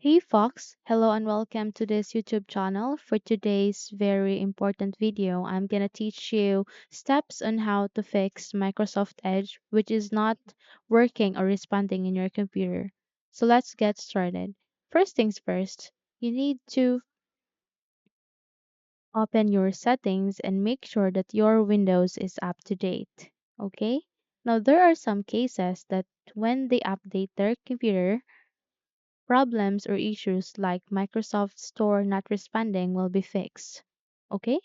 Hey Fox, hello and welcome to this YouTube channel. For today's very important video, I'm gonna teach you steps on how to fix Microsoft Edge which is not working or responding in your computer. So let's get started. First things first, you need to open your settings and make sure that your Windows is up to date. Okay? Now there are some cases that when they update their computer, problems or issues like Microsoft Store not responding will be fixed. Okay?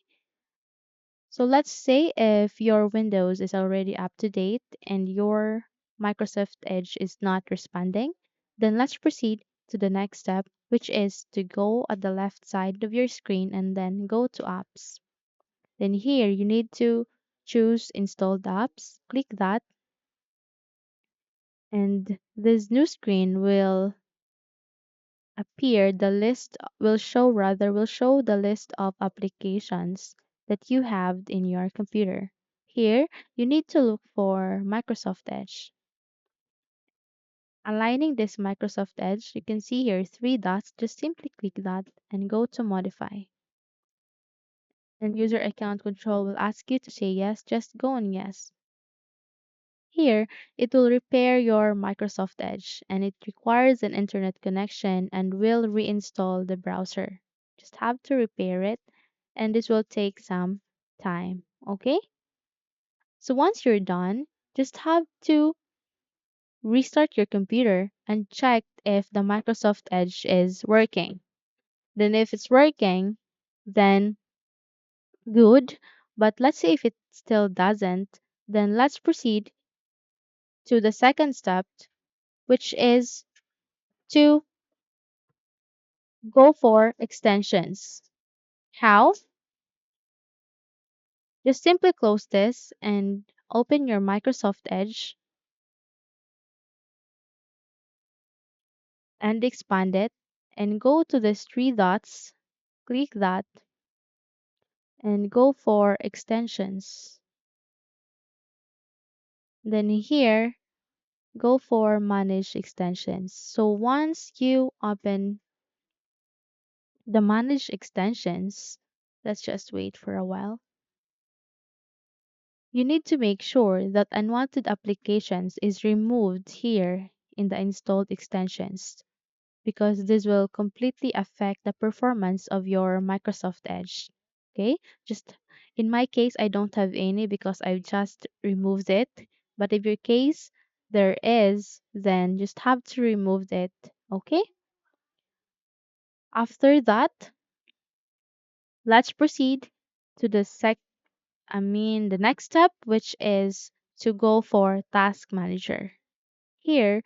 So let's say if your Windows is already up to date and your Microsoft Edge is not responding, then let's proceed to the next step, which is to go at the left side of your screen and then go to apps. Then here you need to choose installed apps, click that, and this new screen will show the list of applications that you have in your computer. Here, you need to look for Microsoft Edge. Aligning this Microsoft Edge, you can see here three dots. Just simply click that and go to modify. And user account control will ask you to say yes. Just go on yes. Here, it will repair your Microsoft Edge and it requires an internet connection and will reinstall the browser. Just have to repair it and this will take some time. Okay? So once you're done, just have to restart your computer and check if the Microsoft Edge is working. Then if it's working, then good. But let's say if it still doesn't, then let's proceed to the second step, which is to go for extensions. How? Just simply close this and open your Microsoft Edge and expand it and go to these three dots, click that and go for extensions. Then here, go for manage extensions. So once you open the manage extensions, let's just wait for a while. You need to make sure that unwanted applications is removed here in the installed extensions because this will completely affect the performance of your Microsoft Edge. Okay, just in my case, I don't have any because I've just removed it. But if your case there is, then just have to remove it. Okay, after that, let's proceed to the next step, which is to go for Task Manager. Here,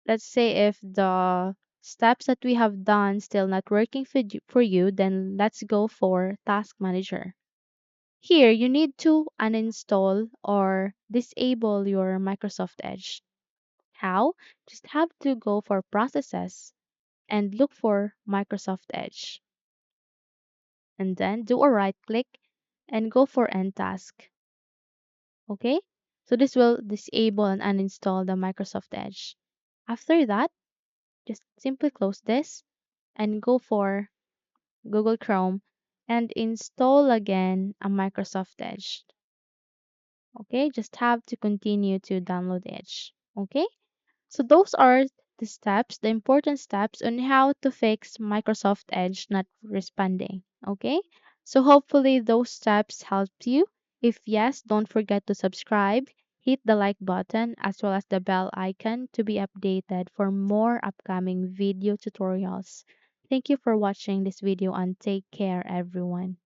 let's say if the steps that we have done still not working for you, then let's go for Task Manager. Here, you need to uninstall or disable your Microsoft Edge. How? Just have to go for Processes and look for Microsoft Edge. And then do a right click and go for End Task. Okay? So this will disable and uninstall the Microsoft Edge. After that, just simply close this and go for Google Chrome and install again a Microsoft Edge. Okay, just have to continue to download Edge. Okay, so those are the important steps on how to fix Microsoft Edge not responding. Okay, so hopefully those steps helped you. If yes, don't forget to subscribe, hit the like button as well as the bell icon to be updated for more upcoming video tutorials. Thank you for watching this video and take care everyone.